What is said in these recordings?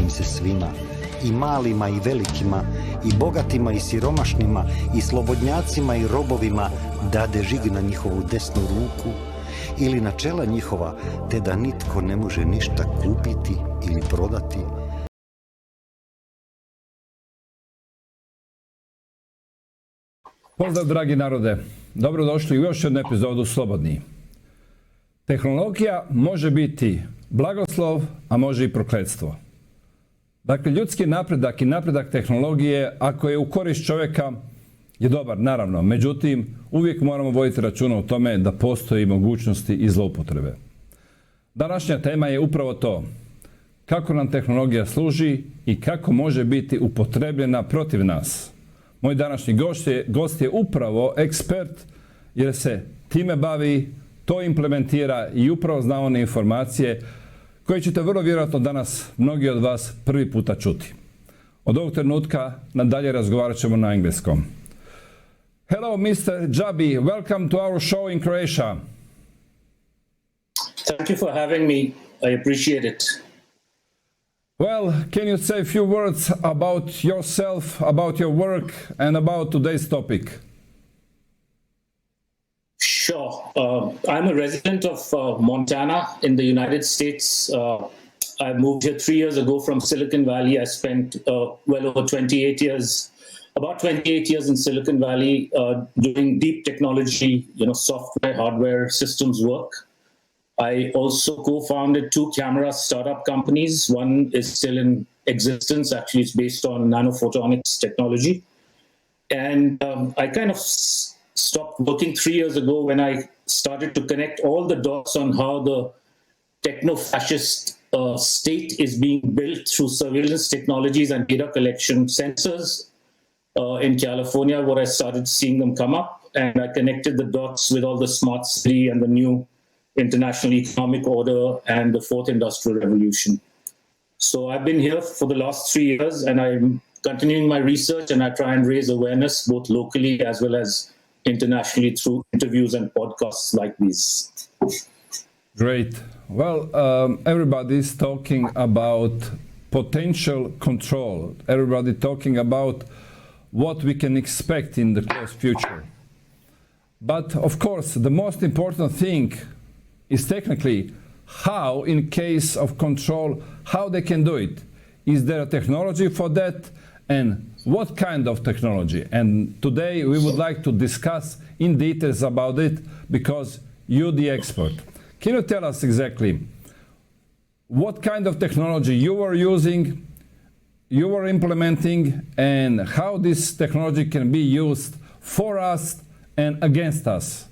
im se svima, i malima i velikima, i bogatima i siromašnima, i slobodnjacima i robovima, dade žig na njihovu desnu ruku ili na čela njihova, te da nitko ne može ništa kupiti ili prodati. Pozdrav dragi narode, dobrodošli u još jednu epizodu Slobodni. Tehnologija može biti blagoslov, a može i prokletstvo. Dakle, ljudski napredak i napredak tehnologije, ako je u korist čovjeka, je dobar, naravno. Međutim, uvijek moramo voditi računa o tome da postoji mogućnosti i zloupotrebe. Današnja tema je upravo to. Kako nam tehnologija služi i kako može biti upotrebljena protiv nas. Moj današnji gost je upravo ekspert jer se time bavi, to implementira i upravo zna one informacije koje ćete vrlo vjerojatno danas mnogi od vas prvi puta čuti. Od ovog trenutka nadalje razgovarat ćemo na engleskom. Hello, Mr. Jabbi. Welcome to our show in Croatia. Thank you for having me. I appreciate it. Well, can you say a few words about yourself, about your work, and about today's topic? Sure. I'm a resident of Montana in the United States. I moved here 3 years ago from Silicon Valley. I spent well over 28 years, about 28 years in Silicon Valley doing deep technology, software, hardware, systems work. I also co-founded 2 camera startup companies. One is still in existence. Actually, it's based on nanophotonics technology. And I kind of stopped working 3 years ago when I started to connect all the dots on how the techno-fascist state is being built through surveillance technologies and data collection sensors in California, where I started seeing them come up. And I connected the dots with all the smart city and the new international economic order and the fourth industrial revolution. So I've been here for the last 3 years and I'm continuing my research, and I try and raise awareness both locally as well as internationally through interviews and podcasts like these. Great. Well, everybody's talking about potential control. Everybody talking about what we can expect in the close future. But of course, the most important thing is technically how, in case of control, how they can do it. Is there a technology for that? And what kind of technology? And today we would like to discuss in details about it because you're the expert. Can you tell us exactly what kind of technology you are using, you are implementing, and how this technology can be used for us and against us?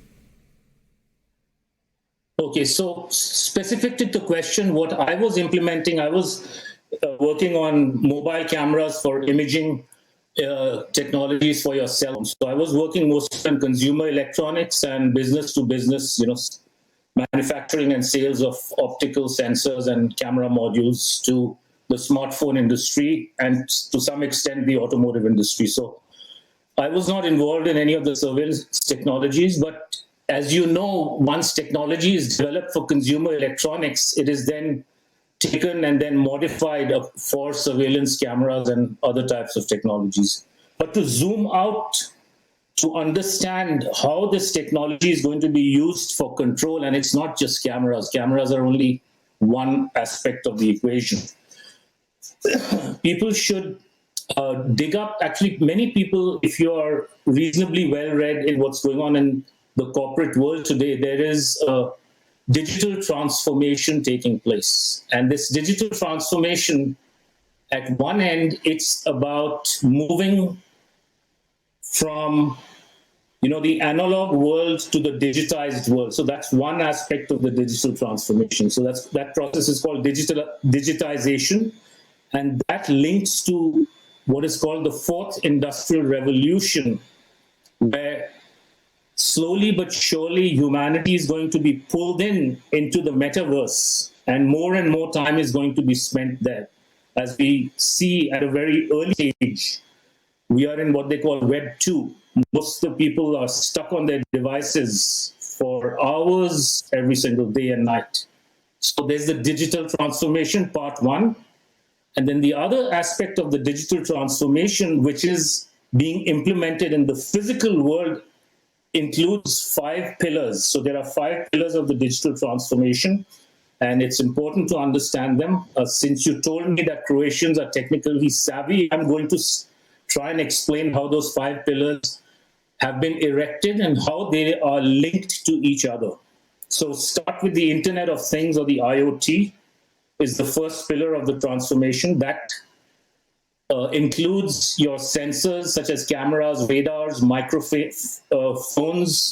Okay, so specific to the question, what I was implementing, I was working on mobile cameras for imaging technologies for your cell phone. So I was working mostly on consumer electronics and business to business, manufacturing and sales of optical sensors and camera modules to the smartphone industry and to some extent the automotive industry. So I was not involved in any of the surveillance technologies, but as you know, once technology is developed for consumer electronics, it is then taken and then modified for surveillance cameras and other types of technologies. But to zoom out, to understand how this technology is going to be used for control, and it's not just cameras. Cameras are only one aspect of the equation. People should dig up, actually many people, if you are reasonably well-read in what's going on in the corporate world today, there is a digital transformation taking place. And this digital transformation, at one end, it's about moving from the analog world to the digitized world. So that's one aspect of the digital transformation. So that process is called digitization. And that links to what is called the fourth industrial revolution, where slowly but surely humanity is going to be pulled into the metaverse, and more time is going to be spent there. As we see at a very early age, we are in what they call Web 2. Most of the people are stuck on their devices for hours every single day and night. So there's the digital transformation, part one. And then the other aspect of the digital transformation, which is being implemented in the physical world, includes 5 pillars. So there are 5 pillars of the digital transformation, and it's important to understand them. Since you told me that Croatians are technically savvy, I'm going to try and explain how those 5 pillars have been erected and how they are linked to each other. So start with the Internet of Things, or the IoT, is the first pillar of the transformation. That includes your sensors such as cameras, radars, microphones,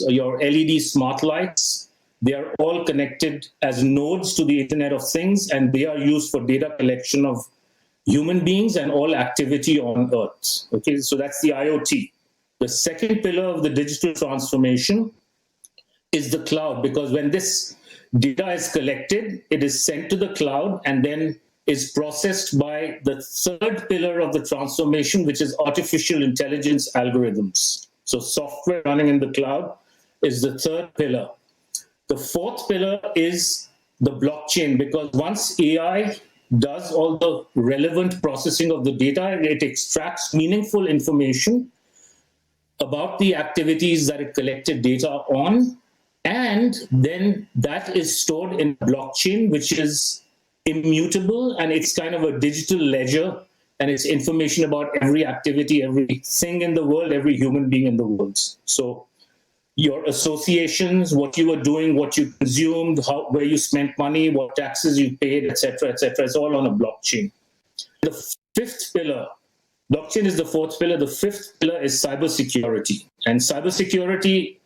your LED smart lights. They are all connected as nodes to the Internet of Things, and they are used for data collection of human beings and all activity on Earth. Okay, so that's the IoT. The second pillar of the digital transformation is the cloud, because when this data is collected, it is sent to the cloud and then is processed by the third pillar of the transformation, which is artificial intelligence algorithms. So software running in the cloud is the third pillar. The fourth pillar is the blockchain, because once AI does all the relevant processing of the data, it extracts meaningful information about the activities that it collected data on, and then that is stored in blockchain, which is immutable, and it's kind of a digital ledger, and it's information about every activity, everything in the world, every human being in the world. So your associations, what you were doing, what you consumed, where you spent money, what taxes you paid, etc., it's all on a blockchain. The fifth pillar, blockchain is the fourth pillar. The fifth pillar is cybersecurity. And cybersecurity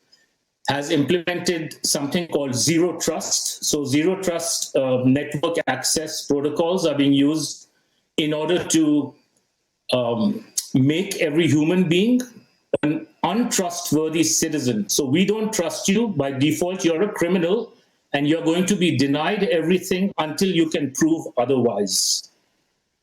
has implemented something called zero trust. So zero trust network access protocols are being used in order to make every human being an untrustworthy citizen. So we don't trust you. By default, you're a criminal, and you're going to be denied everything until you can prove otherwise.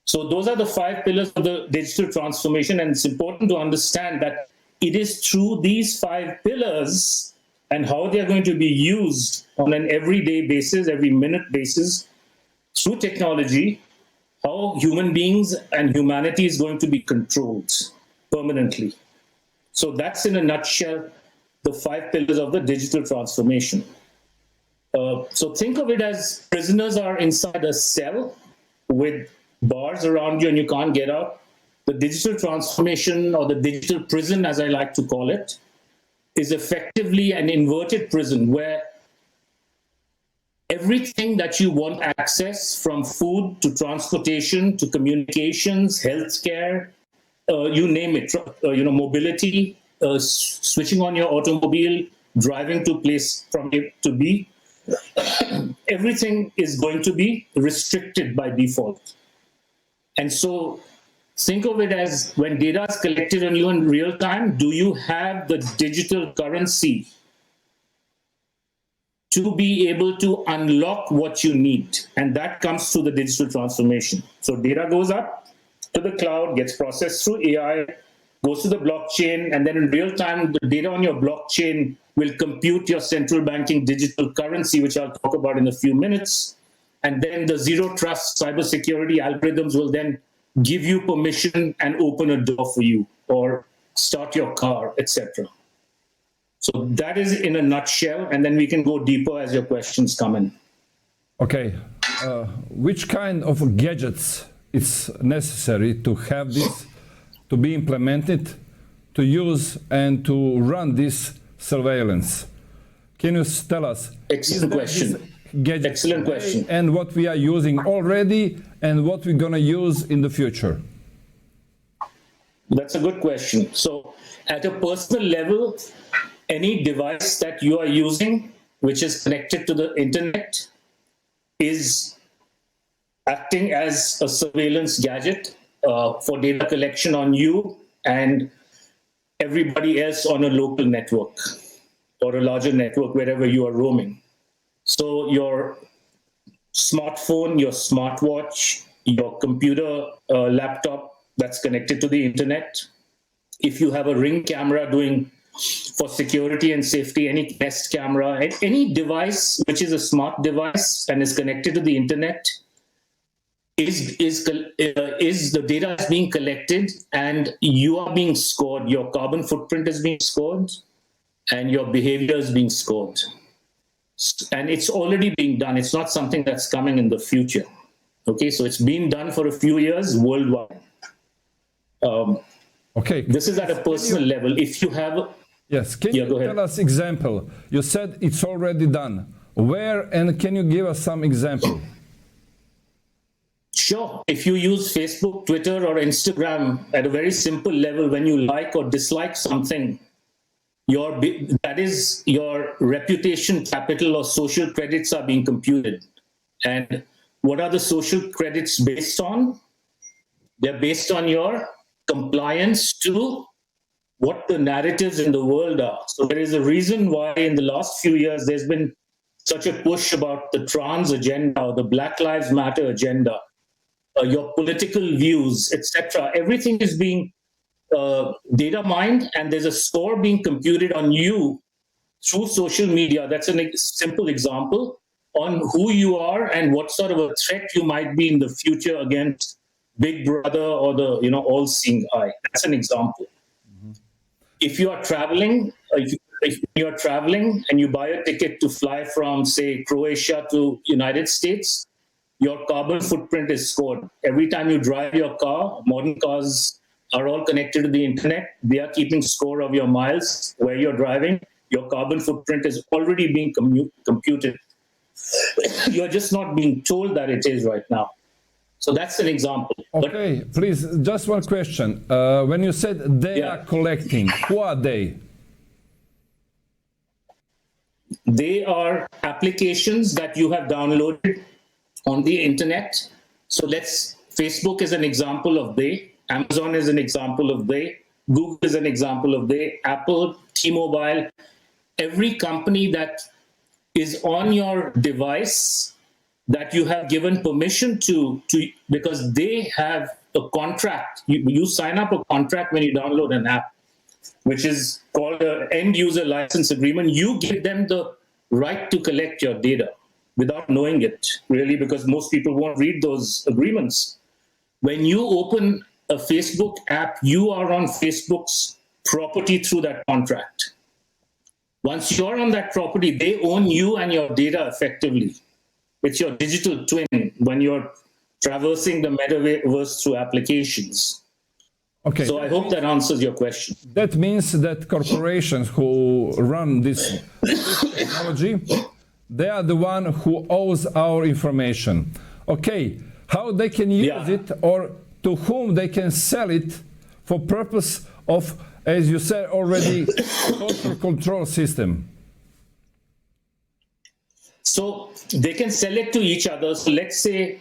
So those are the 5 pillars of the digital transformation, and it's important to understand that it is through these 5 pillars and how they are going to be used on an everyday basis, every minute basis, through technology, how human beings and humanity is going to be controlled permanently. So that's, in a nutshell, the 5 pillars of the digital transformation. So think of it as prisoners are inside a cell with bars around you and you can't get out. The digital transformation, or the digital prison, as I like to call it, is effectively an inverted prison where everything that you want access, from food to transportation to communications, healthcare, you name it, mobility, switching on your automobile, driving to place from A to B, everything is going to be restricted by default. And so think of it as, when data is collected on you in real time, do you have the digital currency to be able to unlock what you need? And that comes through the digital transformation. So data goes up to the cloud, gets processed through AI, goes to the blockchain, and then in real time, the data on your blockchain will compute your central banking digital currency, which I'll talk about in a few minutes. And then the zero trust cybersecurity algorithms will then give you permission and open a door for you, or start your car, etc. So that is in a nutshell, and then we can go deeper as your questions come in. Okay, which kind of gadgets is necessary to have this, to be implemented, to use and to run this surveillance? Can you tell us? Excellent question. Excellent question. And what we are using already and what we're going to use in the future? That's a good question. So at a personal level, any device that you are using which is connected to the internet is acting as a surveillance gadget for data collection on you and everybody else on a local network or a larger network wherever you are roaming. So your smartphone, your smartwatch, your computer, laptop that's connected to the internet. If you have a Ring camera doing for security and safety, any Nest camera, any device which is a smart device and is connected to the internet is the data is being collected and you are being scored. Your carbon footprint is being scored, and your behavior is being scored. And it's already being done. It's not something that's coming in the future. Okay, so it's been done for a few years worldwide. Okay. This is at a personal level. If you have... Yes, can Yeah, you go ahead. tell us example? You said it's already done. Where, and can you give us some example? Sure. If you use Facebook, Twitter, or Instagram at a very simple level, when you like or dislike something, that is your reputation capital or social credits are being computed. And what are the social credits based on? They're based on your compliance to what the narratives in the world are. So there is a reason why in the last few years there's been such a push about the trans agenda or the Black Lives Matter agenda, your political views, etc. Everything is being data mined, and there's a score being computed on you through social media. That's a simple example on who you are and what sort of a threat you might be in the future against Big Brother or the all-seeing eye. That's an example. Mm-hmm. If you are traveling, if you're traveling and you buy a ticket to fly from, say, Croatia to United States, your carbon footprint is scored. Every time you drive your car, modern cars are all connected to the internet. They are keeping score of your miles, where you're driving. Your carbon footprint is already being computed. You're just not being told that it is right now. So that's an example. Okay, please, just one question. When you said they are collecting, who are they? They are applications that you have downloaded on the internet. So Facebook is an example of they. Amazon is an example of they. Google is an example of they. Apple, T-Mobile, every company that is on your device that you have given permission to because they have a contract. You sign up a contract when you download an app, which is called an end user license agreement. You give them the right to collect your data without knowing it, really, because most people won't read those agreements. When you open a Facebook app, you are on Facebook's property through that contract. Once you're on that property, they own you and your data effectively. It's your digital twin when you're traversing the Metaverse through applications. Okay. So I hope that answers your question. That means that corporations who run this technology, they are the one who owns our information. Okay, how they can use it, or to whom they can sell it for purpose of, as you said already, social control system. So they can sell it to each other. So let's say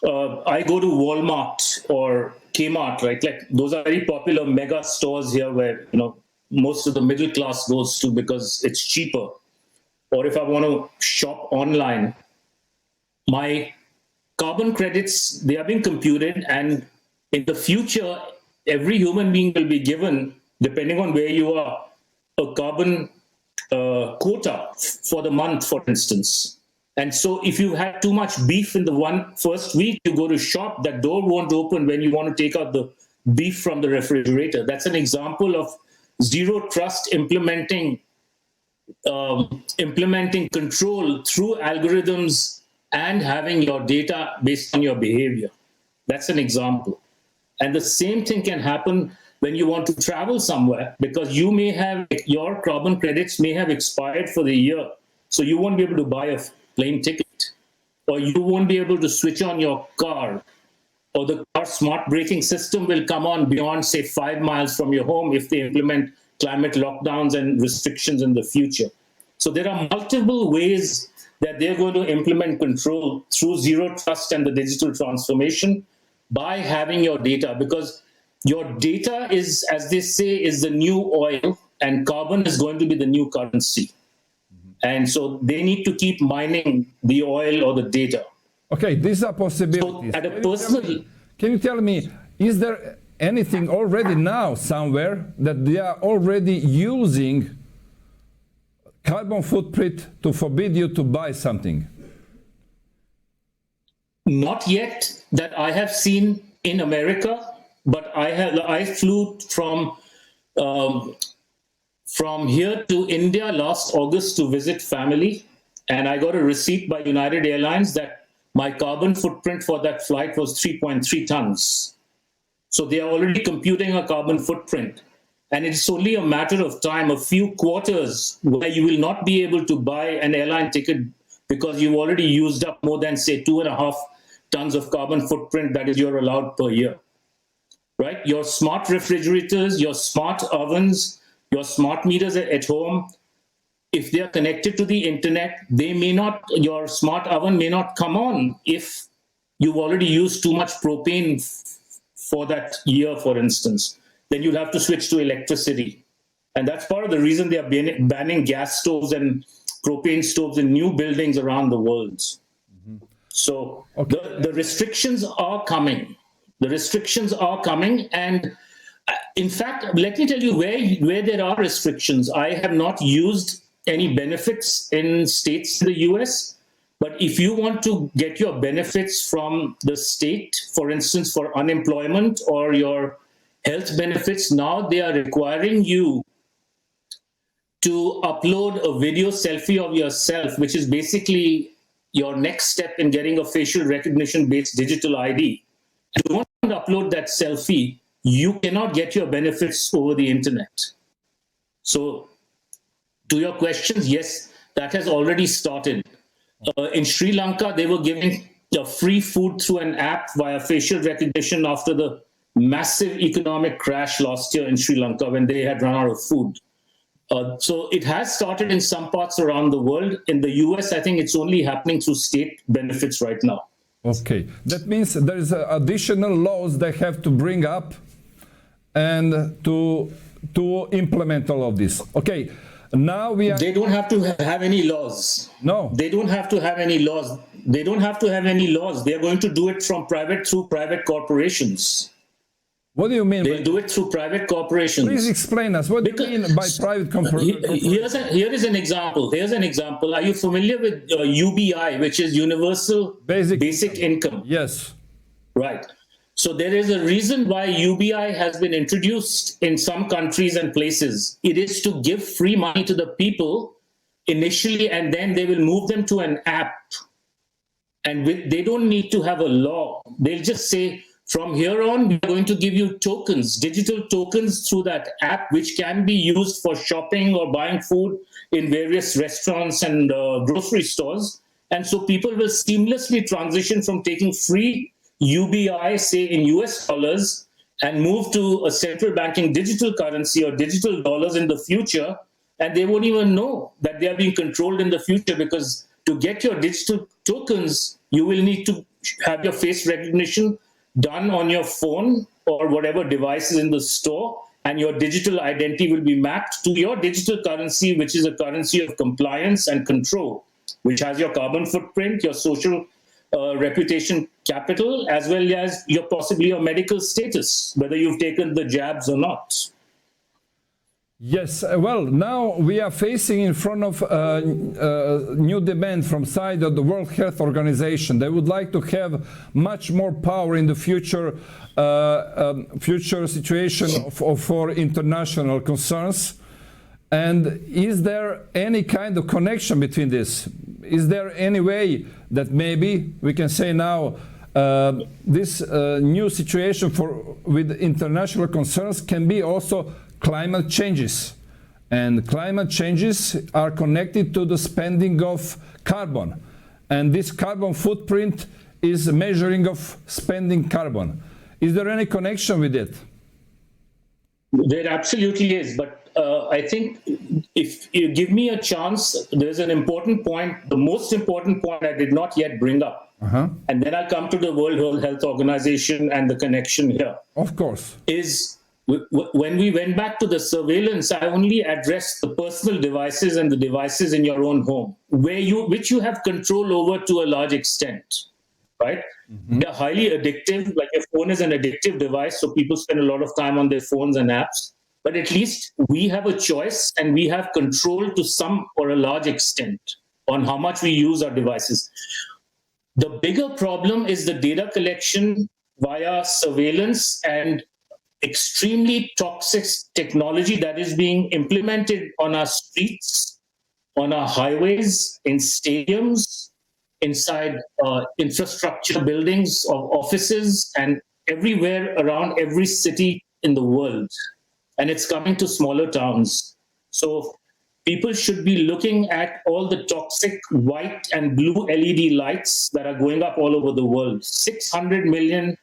I go to Walmart or Kmart, right? Like those are very popular mega stores here where most of the middle class goes to because it's cheaper. Or if I want to shop online, my carbon credits, they are being computed, and in the future, every human being will be given, depending on where you are, a carbon quota for the month, for instance. And so if you had too much beef in the first week, you go to shop, that door won't open when you want to take out the beef from the refrigerator. That's an example of zero trust implementing control through algorithms and having your data based on your behavior. That's an example. And the same thing can happen when you want to travel somewhere, because you may have, your carbon credits may have expired for the year. So you won't be able to buy a plane ticket, or you won't be able to switch on your car, or the car smart braking system will come on beyond, say, 5 miles from your home if they implement climate lockdowns and restrictions in the future. So there are multiple ways that they're going to implement control through zero trust and the digital transformation by having your data, because your data is, as they say, is the new oil, and carbon is going to be the new currency. And so they need to keep mining the oil or the data. Okay, these are possibilities. So at a personal... Can you tell me, is there anything already now somewhere that they are already using carbon footprint to forbid you to buy something? Not yet that I have seen in America, but I flew from here to India last August to visit family, and I got a receipt by United Airlines that my carbon footprint for that flight was 3.3 tons. So they are already computing a carbon footprint. And it's only a matter of time, a few quarters, where you will not be able to buy an airline ticket because you've already used up more than, say, 2.5 tons of carbon footprint that is you're allowed per year, right? Your smart refrigerators, your smart ovens, your smart meters at home, if they are connected to the internet, your smart oven may not come on if you've already used too much propane for that year, for instance. Then you'll have to switch to electricity. And that's part of the reason they are banning gas stoves and propane stoves in new buildings around the world. Mm-hmm. So the restrictions are coming. The restrictions are coming. And in fact, let me tell you where there are restrictions. I have not used any benefits in states in the US, but if you want to get your benefits from the state, for instance, for unemployment or your health benefits, now they are requiring you to upload a video selfie of yourself, which is basically your next step in getting a facial recognition-based digital ID. If you want to upload that selfie, you cannot get your benefits over the internet. So to your questions, yes, that has already started. In Sri Lanka, they were giving free food through an app via facial recognition after the massive economic crash last year in Sri Lanka when they had run out of food. So it has started in some parts around the world. In the US, I think it's only happening through state benefits right now. Okay, that means there is additional laws they have to bring up and to implement all of this. Okay, now we are... They don't have to have any laws. No. They don't have to have any laws. They don't have to have any laws. They are going to do it through private corporations. What do you mean? They'll do it through private corporations. Please explain us. What do you mean by private corporations? Here is an example. Here's an example. Are you familiar with UBI, which is Universal Basic Income? Yes. Right. So there is a reason why UBI has been introduced in some countries and places. It is to give free money to the people initially, and then they will move them to an app. And they don't need to have a law. They'll just say, from here on, we're going to give you tokens, digital tokens through that app, which can be used for shopping or buying food in various restaurants and grocery stores. And so people will seamlessly transition from taking free UBI, say in US dollars, and move to a central banking digital currency or digital dollars in the future. And they won't even know that they are being controlled in the future, because to get your digital tokens, you will need to have your face recognition done on your phone or whatever device is in the store, and your digital identity will be mapped to your digital currency, which is a currency of compliance and control, which has your carbon footprint, your social reputation capital, as well as possibly your medical status, whether you've taken the jabs or not. Yes, well, now we are facing in front of new demand from side of the World Health Organization. They would like to have much more power in the future situation for international concerns. And is there any kind of connection between this? Is there any way that maybe we can say now this new situation with international concerns can be also climate changes, and climate changes are connected to the spending of carbon, and this carbon footprint is a measuring of spending carbon. Is there any connection with it? There absolutely is, but I think if you give me a chance, there's an important point, the most important point I did not yet bring up, and then I'll come to the World Health Organization and the connection here. Of course. Is when we went back to the surveillance, I only addressed the personal devices and the devices in your own home, which you have control over to a large extent, right? Mm-hmm. They're highly addictive. Like your phone is an addictive device, so people spend a lot of time on their phones and apps. But at least we have a choice, and we have control to some or a large extent on how much we use our devices. The bigger problem is the data collection via surveillance and extremely toxic technology that is being implemented on our streets, on our highways, in stadiums, inside infrastructure buildings of offices, and everywhere around every city in the world. And it's coming to smaller towns. So people should be looking at all the toxic white and blue LED lights that are going up all over the world. 600 million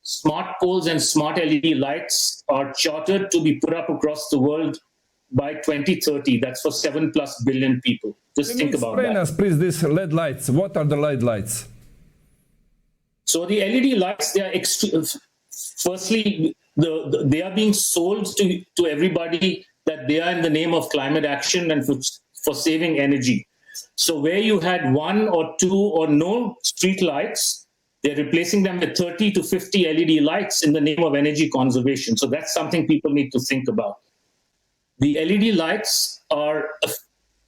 smart poles and smart LED lights are chartered to be put up across the world by 2030. That's for 7+ billion people. Just think about that. Explain us, please, these LED lights. What are the LED lights? So the LED lights, they are firstly, they are being sold to everybody that they are in the name of climate action and for saving energy. So where you had 1 or 2 or no street lights, they're replacing them with 30 to 50 LED lights in the name of energy conservation. So that's something people need to think about. The LED lights are,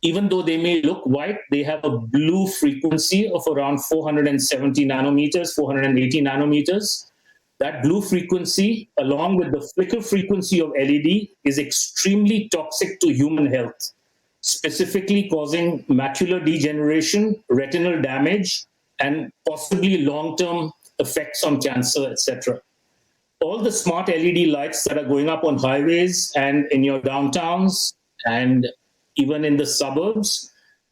even though they may look white, they have a blue frequency of around 470 nanometers, 480 nanometers. That blue frequency, along with the flicker frequency of LED, is extremely toxic to human health, specifically causing macular degeneration, retinal damage, and possibly long-term effects on cancer, etc. All the smart LED lights that are going up on highways and in your downtowns and even in the suburbs,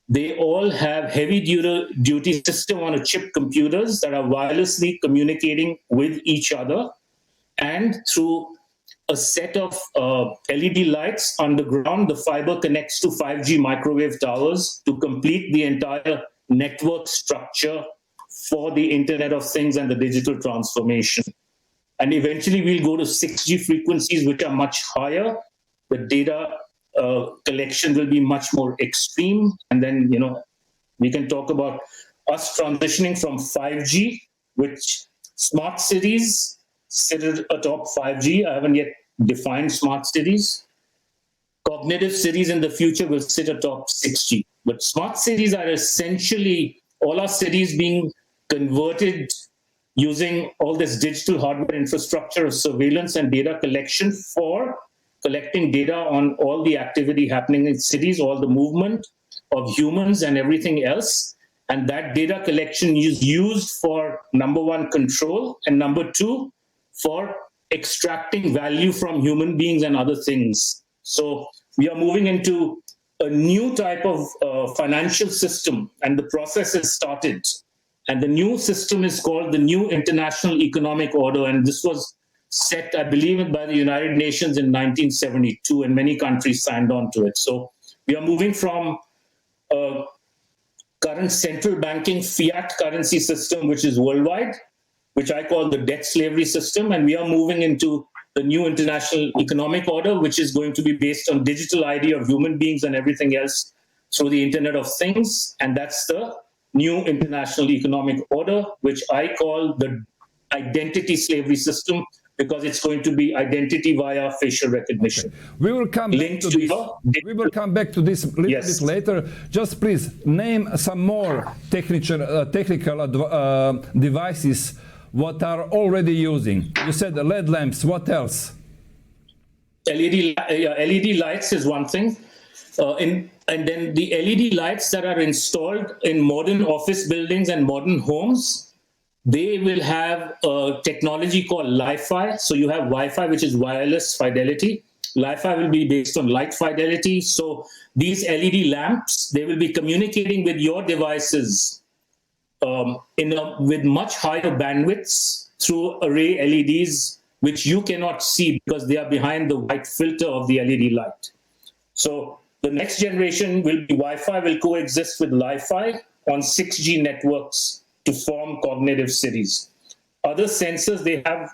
they all have heavy-duty system-on-a-chip computers that are wirelessly communicating with each other, and through a set of LED lights underground, the fiber connects to 5G microwave towers to complete the entire network structure for the Internet of Things and the digital transformation. And eventually we'll go to 6G frequencies, which are much higher. The data collection will be much more extreme. And then, we can talk about us transitioning from 5G, which smart cities sit atop 5G. I haven't yet defined smart cities. Cognitive cities in the future will sit atop 6G. But smart cities are essentially all our cities being converted using all this digital hardware infrastructure of surveillance and data collection for collecting data on all the activity happening in cities, all the movement of humans and everything else. And that data collection is used for, number one, control, and number two, for extracting value from human beings and other things. So we are moving into a new type of financial system, and the process has started. And the new system is called the New International Economic Order. And this was set, I believe, by the United Nations in 1972, and many countries signed on to it. So we are moving from a current central banking fiat currency system, which is worldwide, which I call the debt slavery system. And we are moving into the New International Economic Order, which is going to be based on digital ID of human beings and everything else through the Internet of Things. And that's the New International Economic Order, which I call the identity slavery system, because it's going to be identity via facial recognition. Okay. We will come back to this. We will come back to this a little bit later. Just please name some more technical devices what are already using. You said the LED lamps. What else? LED lights is one thing. And then the LED lights that are installed in modern office buildings and modern homes, they will have a technology called Li-Fi. So you have Wi-Fi, which is wireless fidelity. Li-Fi will be based on light fidelity. So these LED lamps, they will be communicating with your devices with much higher bandwidths through array LEDs, which you cannot see because they are behind the white filter of the LED light. So the next generation will be Wi-Fi will coexist with Li-Fi on 6G networks to form cognitive cities. Other sensors they have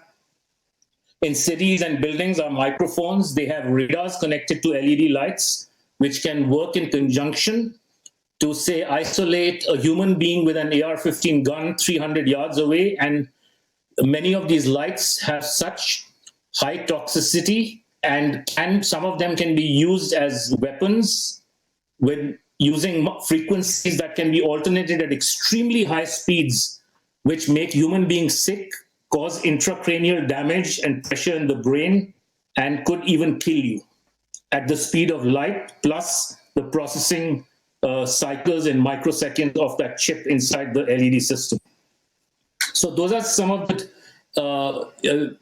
in cities and buildings are microphones. They have radars connected to LED lights, which can work in conjunction to, say, isolate a human being with an AR-15 gun 300 yards away. And many of these lights have such high toxicity, and some of them can be used as weapons with using frequencies that can be alternated at extremely high speeds, which make human beings sick, cause intracranial damage and pressure in the brain, and could even kill you at the speed of light, plus the processing cycles in microseconds of that chip inside the LED system. So those are some of the,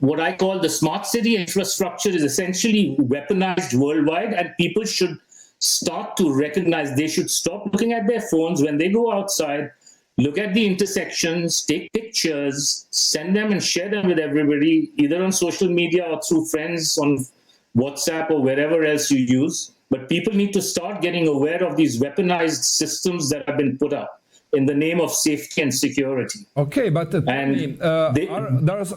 what I call the smart city infrastructure is essentially weaponized worldwide, and people should start to recognize they should stop looking at their phones when they go outside, look at the intersections, take pictures, send them and share them with everybody, either on social media or through friends on WhatsApp or wherever else you use. But people need to start getting aware of these weaponized systems that have been put up in the name of safety and security. Okay, but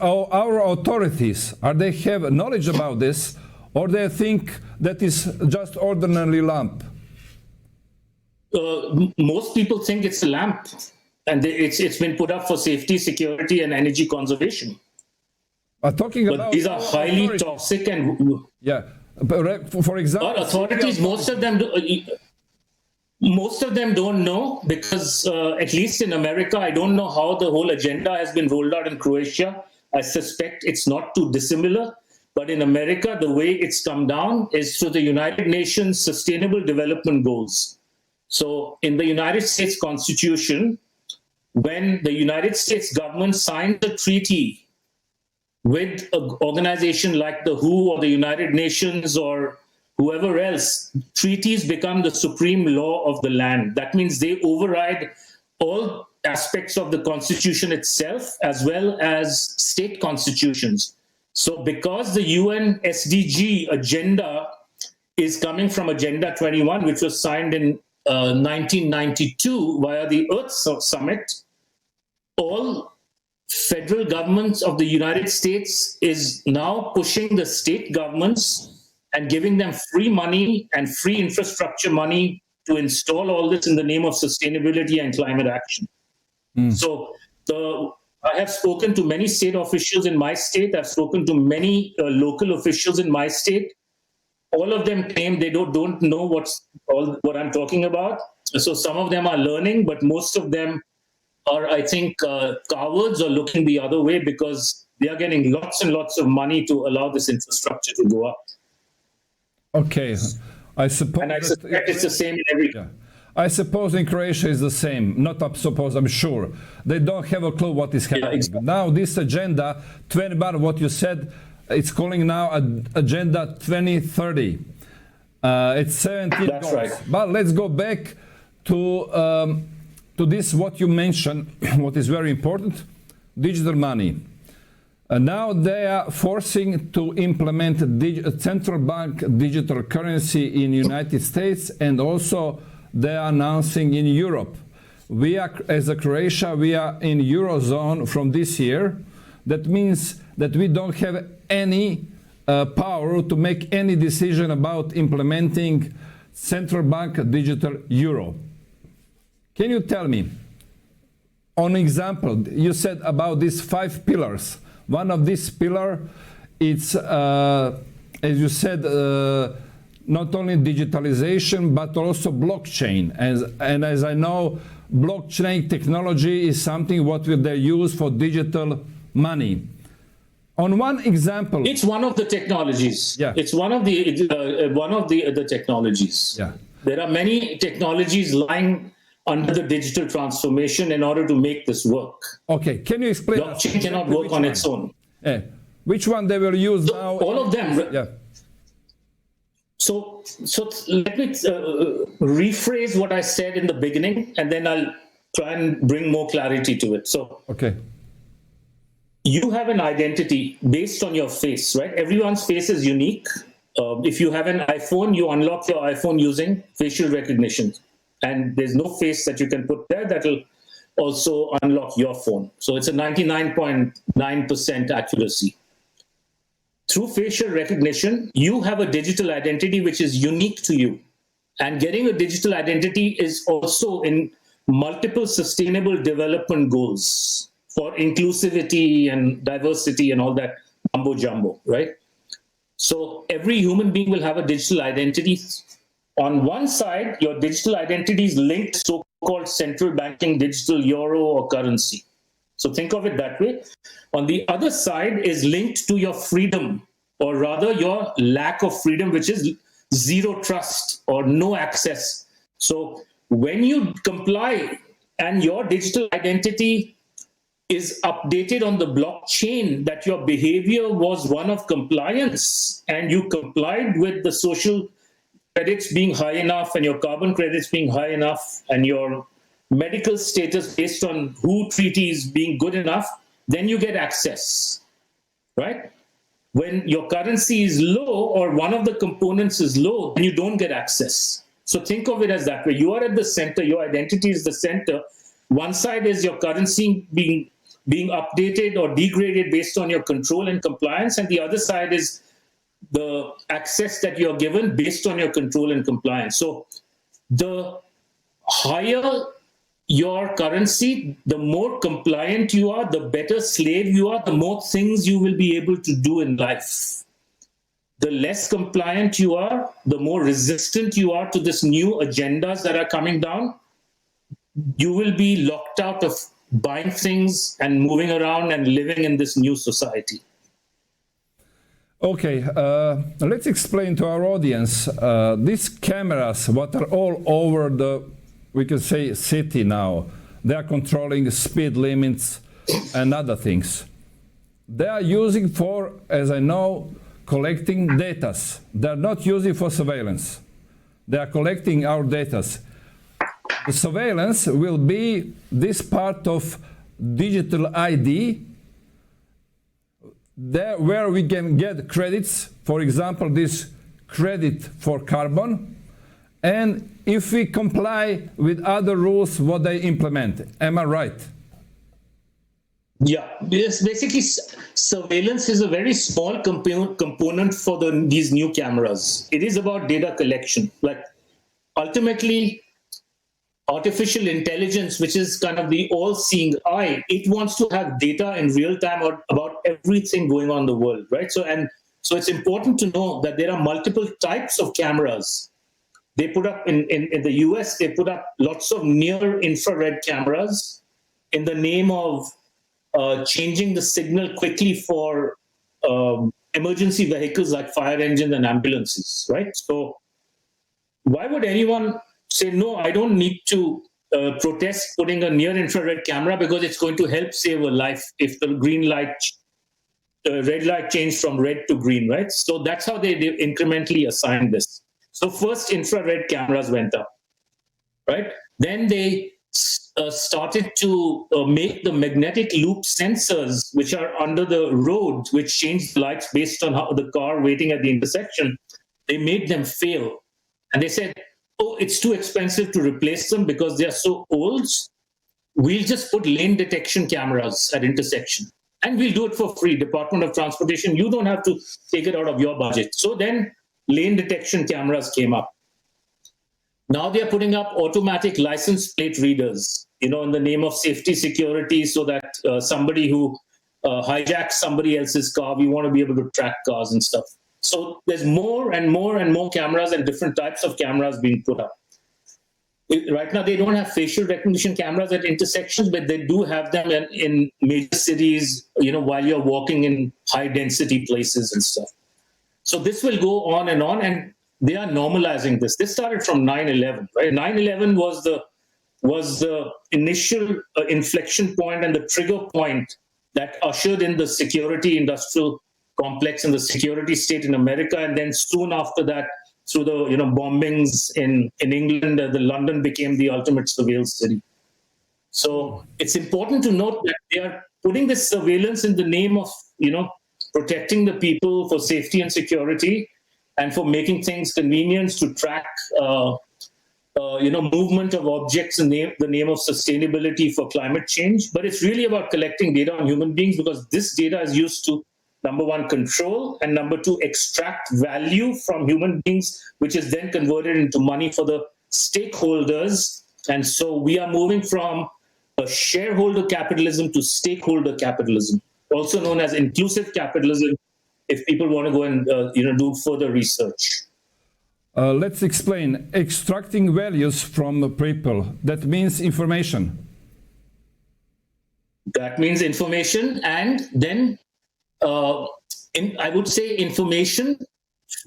our authorities, are they have knowledge about this, or they think that is just ordinary lamp? Most people think it's a lamp, and it's been put up for safety, security, and energy conservation. But these are highly toxic and for example, authorities, most of them don't know, because at least in America, I don't know how the whole agenda has been rolled out in Croatia. I suspect it's not too dissimilar. But in America, the way it's come down is through the United Nations Sustainable Development Goals. So in the United States Constitution, when the United States government signs a treaty with an organization like the WHO or the United Nations or whoever else, treaties become the supreme law of the land. That means they override all aspects of the Constitution itself, as well as state constitutions. So because the UN SDG agenda is coming from Agenda 21, which was signed in 1992 via the Earth Summit, all federal governments of the United States is now pushing the state governments and giving them free money and free infrastructure money to install all this in the name of sustainability and climate action. So I have spoken to many state officials in my state. I've spoken to many local officials in my state. All of them claim they don't know what I'm talking about. So some of them are learning, but most of them are, I think, cowards or looking the other way, because they are getting lots and lots of money to allow this infrastructure to go up. Okay, I suppose. And I suspect it's the same in every. Yeah. I suppose in Croatia is the same. Not suppose, I'm sure. They don't have a clue what is happening. Yeah, exactly. Now this agenda, 21, what you said, it's calling now Agenda 2030. It's 17 That's goals. right. But let's go back to this, what you mentioned, what is very important, digital money. Now they are forcing to implement central bank digital currency in United States, and also they are announcing in Europe. We are, as a Croatia, we are in Eurozone from this year. That means that we don't have any power to make any decision about implementing central bank digital euro. Can you tell me, on example, you said about these 5 pillars. One of these pillars, it's, as you said, not only digitalization, but also blockchain. And as I know, blockchain technology is something what will they use for digital money. On one example, it's one of the technologies. Yeah. It's one of the technologies. Yeah. There are many technologies lying under the digital transformation in order to make this work. Okay, can you explain? Blockchain cannot work on its own. Which one they will use now? All of them. Yeah. So let me rephrase what I said in the beginning, and then I'll try and bring more clarity to it. So, okay. You have an identity based on your face, right? Everyone's face is unique. If you have an iPhone, you unlock your iPhone using facial recognition. And there's no face that you can put there that will also unlock your phone. So it's a 99.9% accuracy. Through facial recognition, you have a digital identity which is unique to you. And getting a digital identity is also in multiple sustainable development goals for inclusivity and diversity and all that mumbo jumbo, right? So every human being will have a digital identity On one side, your digital identity is linked to so-called central banking digital euro or currency. So think of it that way. On the other side is linked to your freedom, or rather your lack of freedom, which is zero trust or no access. So when you comply and your digital identity is updated on the blockchain that your behavior was one of compliance and you complied with the social credits being high enough and your carbon credits being high enough and your medical status based on WHO treaties being good enough, then you get access, right? When your currency is low or one of the components is low, then you don't get access. So think of it as that way. You are at the center, your identity is the center. One side is your currency being updated or degraded based on your control and compliance, and the other side is the access that you're given based on your control and compliance. So the higher your currency, the more compliant you are, the better slave you are, the more things you will be able to do in life. The less compliant you are, the more resistant you are to this new agendas that are coming down. You will be locked out of buying things and moving around and living in this new society. Okay, let's explain to our audience these cameras, what are all over the, we can say, city now. They are controlling speed limits and other things. They are using for, as I know, collecting data. They are not using for surveillance. They are collecting our data. The surveillance will be this part of digital ID, there where we can get credits, for example, this credit for carbon, and if we comply with other rules, what they implement. Am I right? Yeah, yes, basically surveillance is a very small component for these new cameras. It is about data collection. Like ultimately, artificial intelligence, which is kind of the all-seeing eye, it wants to have data in real time about everything going on in the world, right? So it's important to know that there are multiple types of cameras. They put up in the US, they put up lots of near infrared cameras in the name of changing the signal quickly for emergency vehicles like fire engines and ambulances, right? So why would anyone say, no, I don't need to protest putting a near infrared camera because it's going to help save a life if the red light changed from red to green, right? So that's how they incrementally assigned this. So first infrared cameras went up, right? Then they started to make the magnetic loop sensors, which are under the road, which change the lights based on how the car waiting at the intersection. They made them fail. And they said, oh, it's too expensive to replace them because they are so old. We'll just put lane detection cameras at intersection. And we'll do it for free. Department of Transportation, you don't have to take it out of your budget. So then lane detection cameras came up. Now they're putting up automatic license plate readers, in the name of safety security, so that somebody who hijacks somebody else's car, we want to be able to track cars and stuff. So there's more and more and more cameras and different types of cameras being put up. Right now, they don't have facial recognition cameras at intersections, but they do have them in major cities, while you're walking in high density places and stuff. So this will go on, and they are normalizing this. This started from 9/11, right? 9/11 was the initial inflection point and the trigger point that ushered in the security industrial complex and the security state in America. And then soon after that, through the bombings in England, the London became the ultimate surveillance city. So it's important to note that they are putting this surveillance in the name of protecting the people for safety and security, and for making things convenient to track movement of objects in the name of sustainability for climate change. But it's really about collecting data on human beings, because this data is used to, number one, control, and number two, extract value from human beings, which is then converted into money for the stakeholders. And so we are moving from a shareholder capitalism to stakeholder capitalism, also known as inclusive capitalism, if people want to go and do further research. let's explain. Extracting values from the people. That means information. That means information, and then I would say information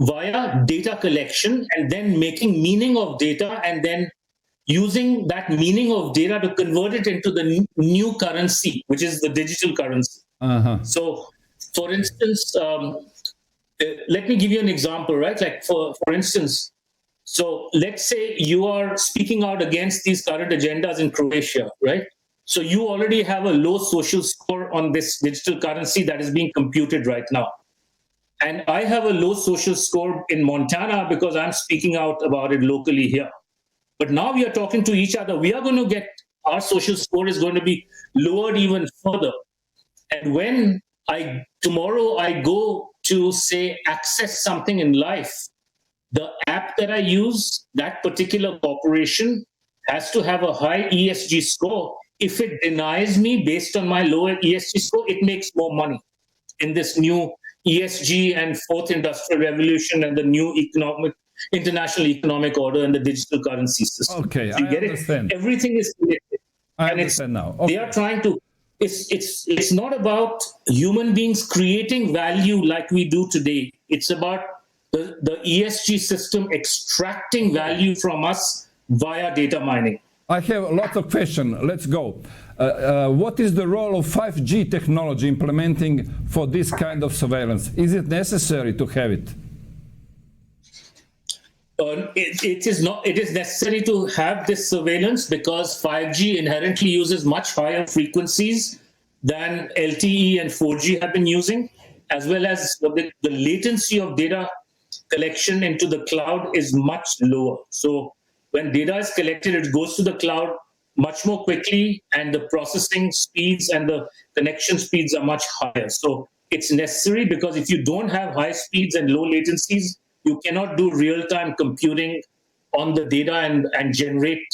via data collection, and then making meaning of data, and then using that meaning of data to convert it into the new currency, which is the digital currency. So, for instance, let me give you an example, right? Like for instance, so let's say you are speaking out against these current agendas in Croatia, right? So you already have a low social score on this digital currency that is being computed right now. And I have a low social score in Montana because I'm speaking out about it locally here. But now we are talking to each other. We are going to get, our social score is going to be lowered even further. And when tomorrow I go to, say, access something in life, the app that I use, that particular corporation has to have a high ESG score. If it denies me based on my lower ESG score, it makes more money in this new ESG and fourth industrial revolution and the new international economic order and the digital currency system. Okay, so you get understand. It? Everything is connected. I understand now. They are trying to. It's not about human beings creating value like we do today. It's about the ESG system extracting value from us via data mining. I have a lot of questions. Let's go. What is the role of 5G technology implementing for this kind of surveillance? Is it necessary to have it? It is not. It is necessary to have this surveillance because 5G inherently uses much higher frequencies than LTE and 4G have been using, as well as the latency of data collection into the cloud is much lower. So when data is collected, it goes to the cloud much more quickly, and the processing speeds and the connection speeds are much higher. So it's necessary because if you don't have high speeds and low latencies, you cannot do real-time computing on the data and generate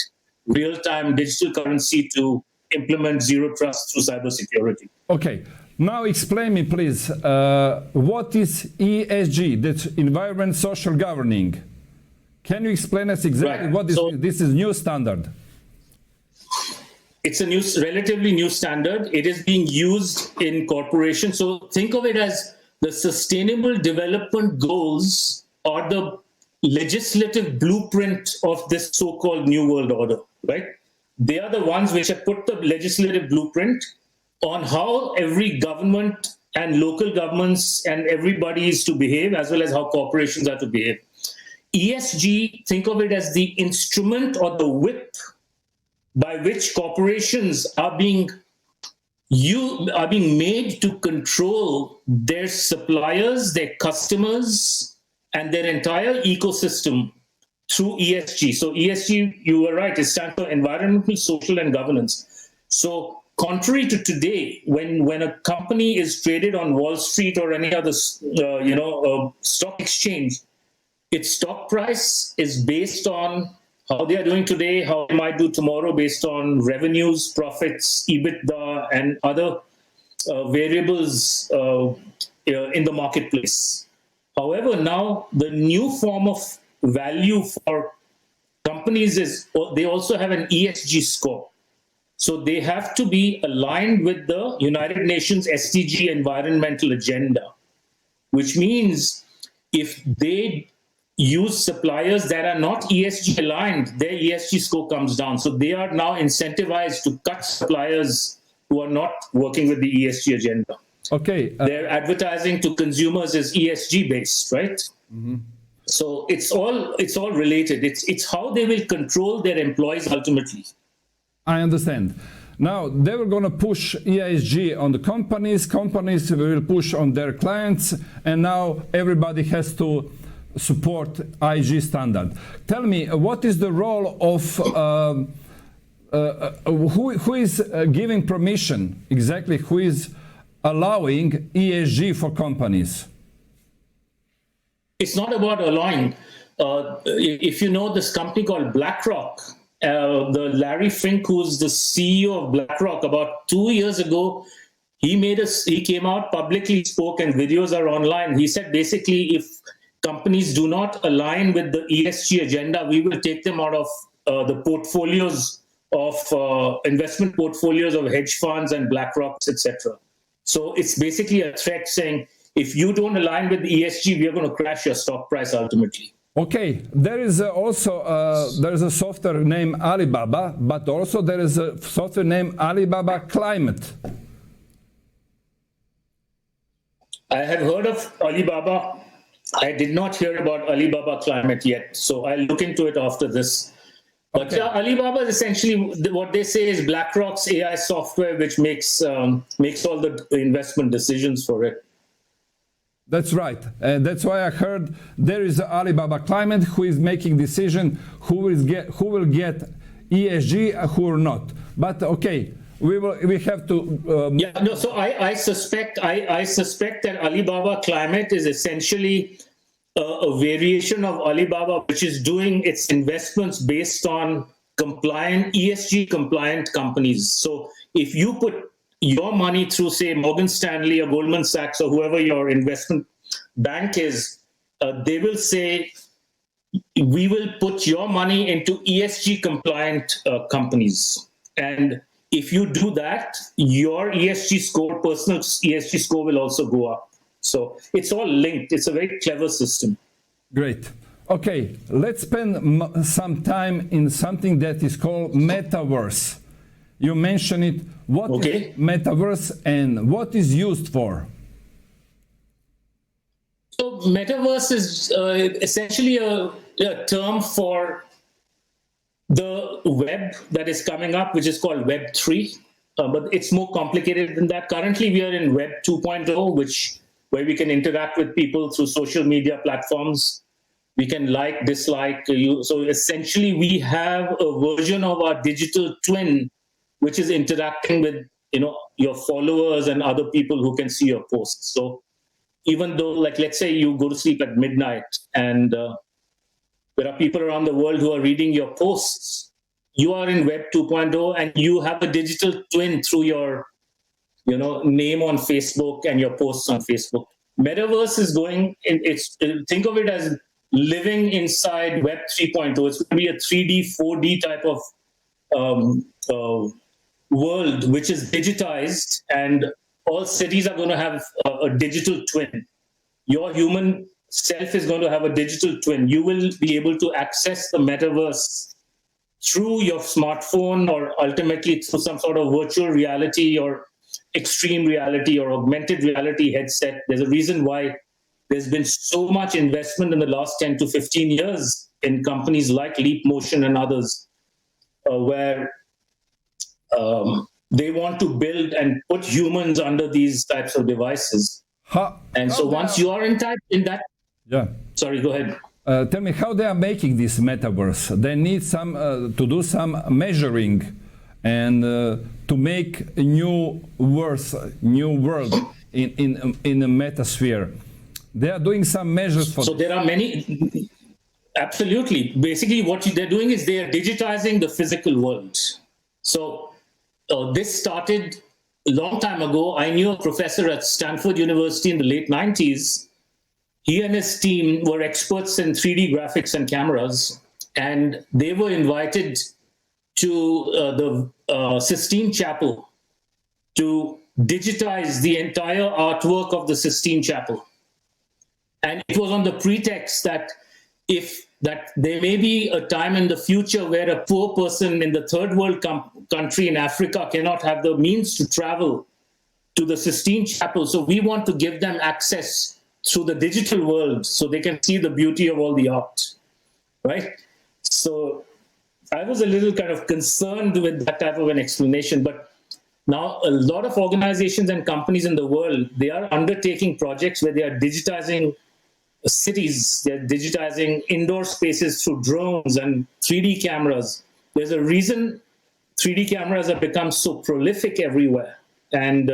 real-time digital currency to implement zero trust through cybersecurity. Okay. Now explain me, please, what is ESG, that's environment social governing? Can you explain us exactly what this is new standard? It's a relatively new standard. It is being used in corporations. So think of it as the Sustainable Development Goals are the legislative blueprint of this so-called New World Order, right? They are the ones which have put the legislative blueprint on how every government and local governments and everybody is to behave, as well as how corporations are to behave. ESG, think of it as the instrument or the whip by which corporations are being made to control their suppliers, their customers, and their entire ecosystem through ESG. So ESG, you were right, it stands for environmental, social, and governance. So contrary to today, when a company is traded on Wall Street or any other stock exchange, its stock price is based on how they are doing today, how they might do tomorrow, based on revenues, profits, EBITDA, and other variables in the marketplace. However, now the new form of value for companies is they also have an ESG score. So they have to be aligned with the United Nations SDG environmental agenda, which means if they use suppliers that are not ESG aligned, their ESG score comes down. So they are now incentivized to cut suppliers who are not working with the ESG agenda. Okay. Their advertising to consumers is ESG based, right? Mm-hmm. So it's all related. It's how they will control their employees ultimately. I understand. Now they were going to push ESG on the companies. Companies will push on their clients, and now everybody has to support IG standard. Tell me, what is the role of who is giving permission exactly? Who is allowing ESG for companies? It's not about allowing. If you know this company called BlackRock, the Larry Fink, who's the CEO of BlackRock, about 2 years ago, he came out publicly, spoke, and videos are online. He said basically if companies do not align with the ESG agenda, we will take them out of the portfolios of investment portfolios of hedge funds and BlackRocks, etc. So it's basically a threat saying, if you don't align with the ESG, we are going to crash your stock price ultimately. Okay, there is also there is a software named Alibaba, but also there is a software named Alibaba Climate. I have heard of Alibaba. I did not hear about Alibaba Climate yet, so I'll look into it after this. But Okay. Alibaba is essentially what they say is BlackRock's AI software, which makes all the investment decisions for it. That's right. And that's why I heard there is Alibaba Climate who is making decision who will get ESG and who will not. But okay, we have to. So I suspect that Alibaba Climate is essentially a variation of Alibaba, which is doing its investments based on ESG compliant companies. So if you put your money through, say, Morgan Stanley or Goldman Sachs or whoever your investment bank is, they will say, we will put your money into ESG compliant companies. And if you do that, your ESG score, personal ESG score, will also go up. So it's all linked. It's a very clever system. Great. Okay, let's spend some time in something that is called Metaverse. You mentioned it. What is Metaverse and what is used for? So Metaverse is essentially a term for the web that is coming up, which is called Web 3. But it's more complicated than that. Currently, we are in Web 2.0, where we can interact with people through social media platforms. We can like, dislike you. So essentially, we have a version of our digital twin, which is interacting with your followers and other people who can see your posts. So even though, like, let's say you go to sleep at midnight and there are people around the world who are reading your posts, you are in Web 2.0 and you have a digital twin through your name on Facebook and your posts on Facebook. Metaverse is think of it as living inside Web 3.0. It's going to be a 3D, 4D type of world, which is digitized, and all cities are going to have a digital twin. Your human self is going to have a digital twin. You will be able to access the metaverse through your smartphone or ultimately through some sort of virtual reality or extreme reality or augmented reality headset. There's a reason why there's been so much investment in the last 10 to 15 years in companies like Leap Motion and others, where they want to build and put humans under these types of devices. Once you are in that, sorry, go ahead. Tell me how they are making this metaverse. They need some to do some measuring and to make a new world in the metasphere. They are doing some measures for. So there are many. Absolutely. Basically, what they're doing is they are digitizing the physical world. So this started a long time ago. I knew a professor at Stanford University in the late 90s. He and his team were experts in 3D graphics and cameras, and they were invited to the Sistine Chapel to digitize the entire artwork of the Sistine Chapel. And it was on the pretext that there may be a time in the future where a poor person in the third world country in Africa cannot have the means to travel to the Sistine Chapel. So we want to give them access through the digital world so they can see the beauty of all the art, right? So I was a little kind of concerned with that type of an explanation, but now a lot of organizations and companies in the world, they are undertaking projects where they are digitizing cities, they're digitizing indoor spaces through drones and 3D cameras. There's a reason 3D cameras have become so prolific everywhere. And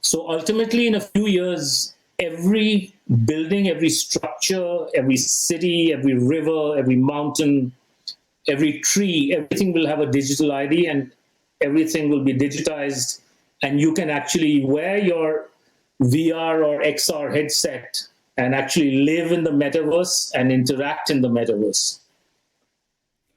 so ultimately, in a few years, every building, every structure, every city, every river, every mountain, every tree, everything will have a digital ID and everything will be digitized. And you can actually wear your VR or XR headset and actually live in the metaverse and interact in the metaverse.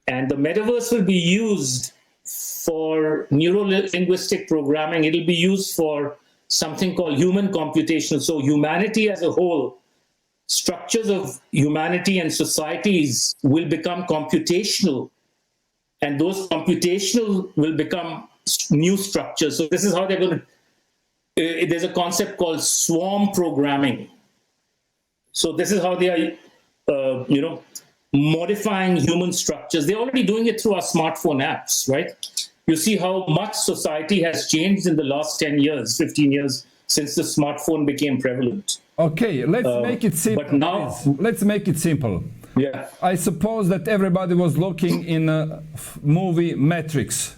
And the metaverse will be used for neuro-linguistic programming. It'll be used for something called human computational. So humanity as a whole, structures of humanity and societies will become computational, and those computational will become new structures. So this is how they're going to, there's a concept called swarm programming. So this is how they are, modifying human structures. They're already doing it through our smartphone apps, right? You see how much society has changed in the last 10 years, 15 years, since the smartphone became prevalent. Okay, let's make it simple. But now, let's make it simple. Yeah. I suppose that everybody was looking in a movie Matrix.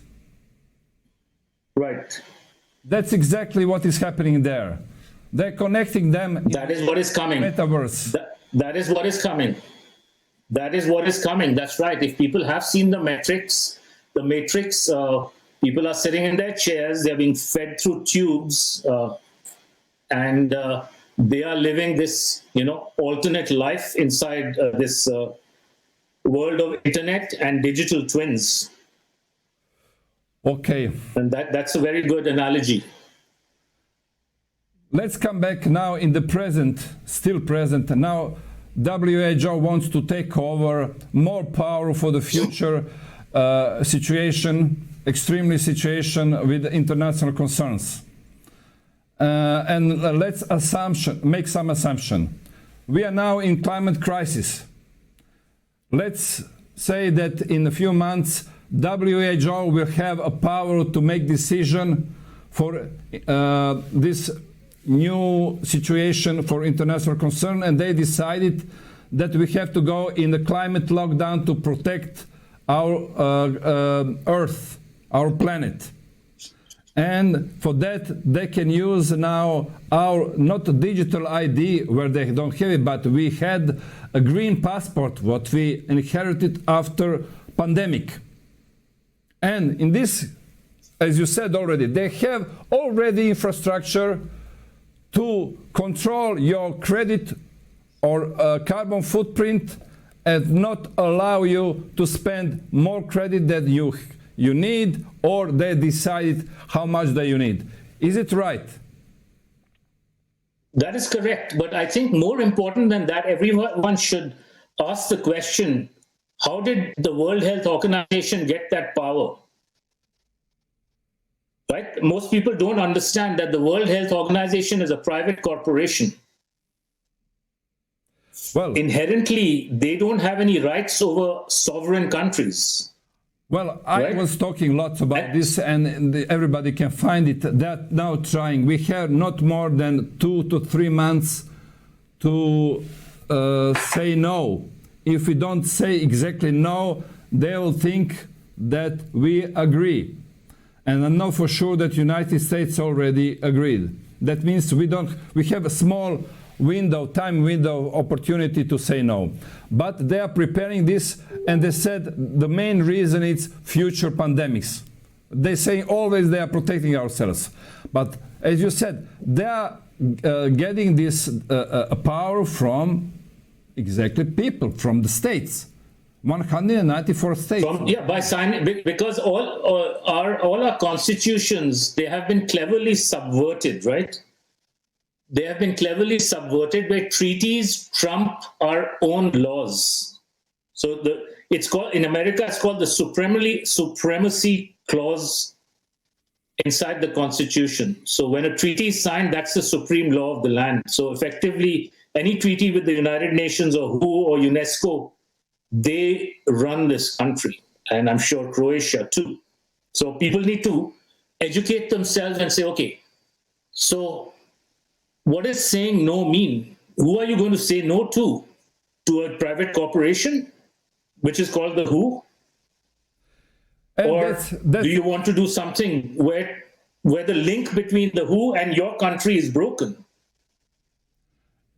Right. That's exactly what is happening there. They're connecting them. That is what is coming. Metaverse. That is what is coming. That is what is coming. That's right. If people have seen the Matrix, people are sitting in their chairs. They're being fed through tubes, and they are living this, alternate life inside this world of internet and digital twins. Okay. And that's a very good analogy. Let's come back now in the present, still present. Now, WHO wants to take over more power for the future situation, extremely situation with international concerns. And let's make some assumption. We are now in climate crisis. Let's say that in a few months, WHO will have a power to make decision for this new situation for international concern, and they decided that we have to go in the climate lockdown to protect our Earth, our planet. And for that, they can use now our, not digital ID, where they don't have it, but we had a green passport, what we inherited after pandemic. And in this, as you said already, they have already infrastructure to control your credit or carbon footprint and not allow you to spend more credit that you need, or they decided how much that you need. Is it right? That is correct. But I think more important than that, everyone should ask the question, how did the World Health Organization get that power? Right? Most people don't understand that the World Health Organization is a private corporation. Well, inherently, they don't have any rights over sovereign countries. Well, I was talking lots about this, and everybody can find it. That now trying, we have not more than 2 to 3 months to say no. If we don't say exactly no, they will think that we agree. And I know for sure that United States already agreed. That means we have a small window, time window opportunity to say no. But they are preparing this, and they said the main reason is future pandemics. They say always they are protecting ourselves. But as you said, they are getting this power from exactly people, from the states. 194 states. By signing, because all our constitutions, they have been cleverly subverted, right? They have been cleverly subverted where treaties trump our own laws. So it's called, in America, it's called the supremacy clause inside the Constitution. So when a treaty is signed, that's the supreme law of the land. So effectively, any treaty with the United Nations or WHO or UNESCO, they run this country, and I'm sure Croatia too. So people need to educate themselves and say, okay, so what does saying no mean? Who are you going to say no to? To a private corporation, which is called the WHO? And or do you want to do something where the link between the WHO and your country is broken?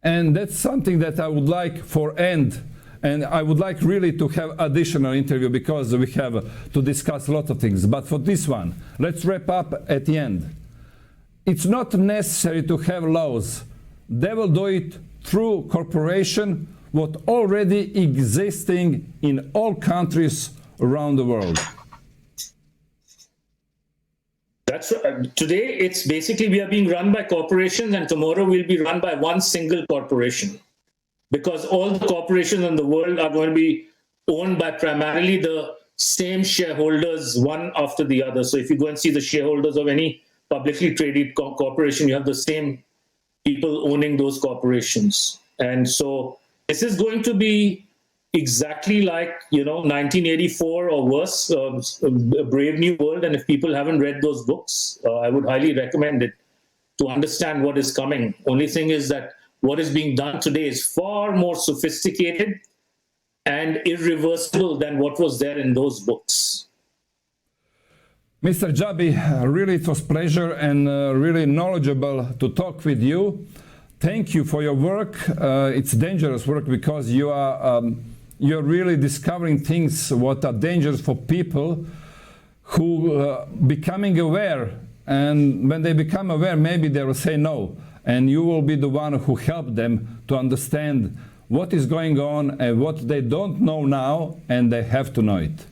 And that's something that I would like for end. And I would like really to have additional interview because we have to discuss a lot of things. But for this one, let's wrap up at the end. It's not necessary to have laws. They will do it through corporation what already existing in all countries around the world. That's today it's basically we are being run by corporations, and tomorrow we'll be run by one single corporation, because all the corporations in the world are going to be owned by primarily the same shareholders, one after the other. So if you go and see the shareholders of any publicly traded corporation, you have the same people owning those corporations. And so this is going to be exactly like, 1984 or worse, A Brave New World. And if people haven't read those books, I would highly recommend it to understand what is coming. Only thing is that what is being done today is far more sophisticated and irreversible than what was there in those books. Mr. Jabbi, really it was pleasure and really knowledgeable to talk with you. Thank you for your work. It's dangerous work because you're really discovering things what are dangerous for people who becoming aware, and when they become aware maybe they will say no, and you will be the one who help them to understand what is going on and what they don't know now, and they have to know it.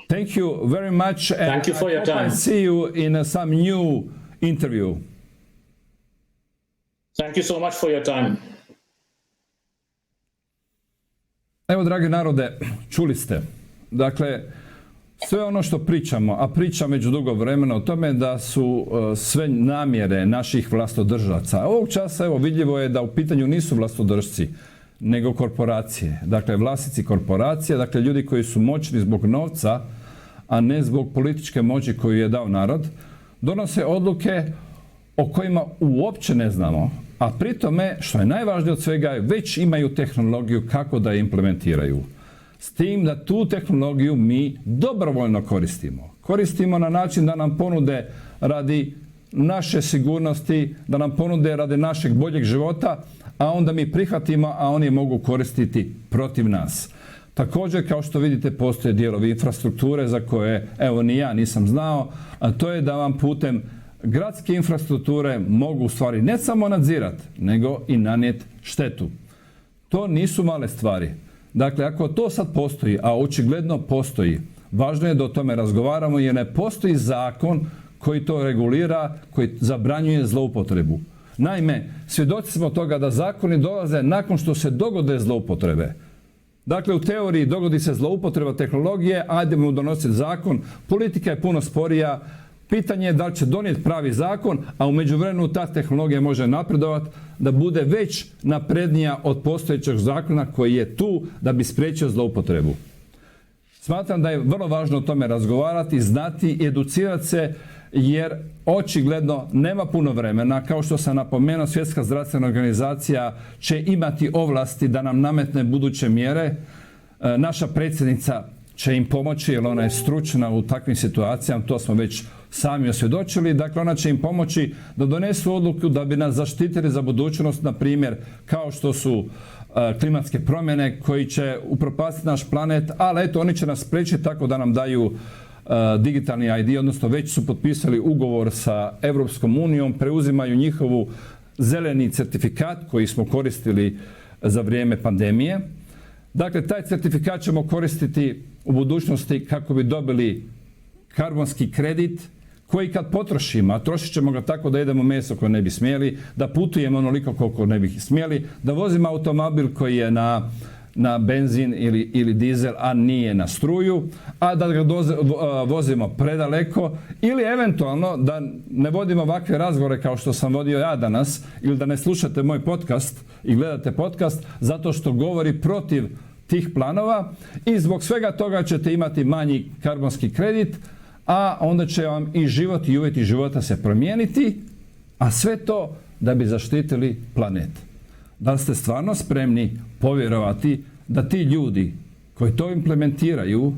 Thank you very much. Thank you for your time. I'll see you in some new interview. Thank you so much for your time. Evo, dragi narode, čuli ste. Dakle, sve ono što pričamo, a pričam već dugo vremena o tome da su sve namjere naših vlastodržaca. Ovog časa, evo, vidljivo je da u pitanju nisu vlastodržci, nego korporacije. Dakle, vlasnici korporacije, dakle, ljudi koji su moćni zbog novca, a ne zbog političke moći koju je dao narod, donose odluke o kojima uopće ne znamo, a pri tome, što je najvažnije od svega, već imaju tehnologiju kako da je implementiraju. S tim da tu tehnologiju mi dobrovoljno koristimo. Koristimo na način da nam ponude radi naše sigurnosti, da nam ponude radi našeg boljeg života, a onda mi prihvatimo, a oni mogu koristiti protiv nas. Također, kao što vidite, postoje dijelovi infrastrukture za koje, evo, ni ja nisam znao, a to je da vam putem gradske infrastrukture mogu u stvari ne samo nadzirati, nego i nanijeti štetu. To nisu male stvari. Dakle, ako to sad postoji, a očigledno postoji, važno je da o tome razgovaramo jer ne postoji zakon koji to regulira, koji zabranjuje zloupotrebu. Naime, svjedoci smo toga da zakoni dolaze nakon što se dogode zloupotrebe. Dakle, u teoriji dogodi se zloupotreba tehnologije, ajdemo donositi zakon, politika je puno sporija, pitanje je da li će donijeti pravi zakon, a u međuvremenu ta tehnologija može napredovati da bude već naprednija od postojećeg zakona koji je tu da bi spriječio zloupotrebu. Smatram da je vrlo važno o tome razgovarati, znati i educirati se, jer očigledno nema puno vremena. Kao što sam napomenuo, Svjetska zdravstvena organizacija će imati ovlasti da nam nametne buduće mjere. Naša predsjednica će im pomoći jer ona je stručna u takvim situacijama, to smo već sami osvjedočili. Dakle, ona će im pomoći da donesu odluku da bi nas zaštitili za budućnost, na primjer, kao što su klimatske promjene koji će upropastiti naš planet, ali eto, oni će nas spriječiti tako da nam daju digitalni ID, odnosno već su potpisali ugovor sa Europskom unijom, preuzimaju njihovu zeleni certifikat koji smo koristili za vrijeme pandemije. Dakle, taj certifikat ćemo koristiti u budućnosti kako bi dobili karbonski kredit koji kad potrošimo, a trošit ćemo ga tako da jedemo meso koje ne bi smjeli, da putujemo onoliko koliko ne bi smjeli, da vozimo automobil koji je na benzin ili dizel, a nije na struju, a da ga vozimo predaleko, ili eventualno da ne vodimo ovakve razgovore kao što sam vodio ja danas, ili da ne slušate moj podcast i gledate podcast zato što govori protiv tih planova, i zbog svega toga ćete imati manji karbonski kredit, a onda će vam i život i uvjeti života se promijeniti, a sve to da bi zaštitili planet. Da li ste stvarno spremni povjerovati da ti ljudi koji to implementiraju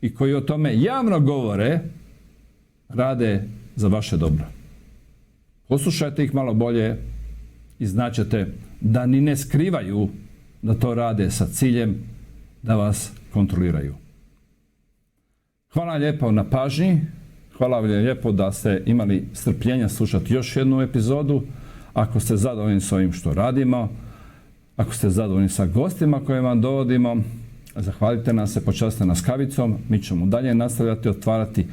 i koji o tome javno govore rade za vaše dobro? Poslušajte ih malo bolje i znaćete da ni ne skrivaju da to rade sa ciljem da vas kontroliraju. Hvala lijepo na pažnji, hvala vam lijepo da ste imali strpljenja slušati još jednu epizodu. Ako ste zadovoljni s ovim što radimo, Ako ste zadovoljni sa gostima koje vam dovodimo, zahvalite nam se, počastite nas kavicom. Mi ćemo dalje nastavljati otvarati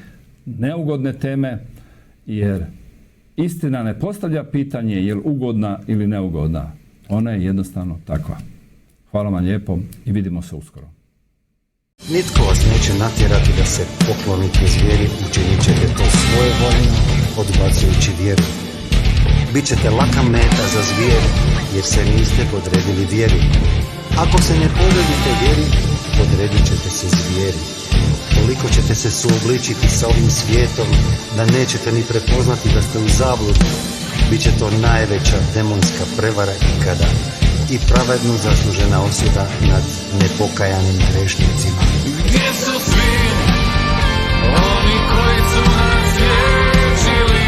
neugodne teme, jer istina ne postavlja pitanje je li ugodna ili neugodna. Ona je jednostavno takva. Hvala vam lijepo i vidimo se uskoro. Nitko vas neće natjerati da se poklonite zvijeri, učinit ćete to svojevoljno, odbacujući vjeru. Bićete laka meta za zvijer, jer se niste podredili vjeri. Ako se ne podredite vjeri, podredit ćete se zvijeri. Toliko ćete se suobličiti sa ovim svijetom, da nećete ni prepoznati da ste u zabludi. Biće to najveća demonska prevara ikada i pravedno zaslužena osuda nad nepokajanim grešnicima. Gdje su svi oni koji su nas liječili?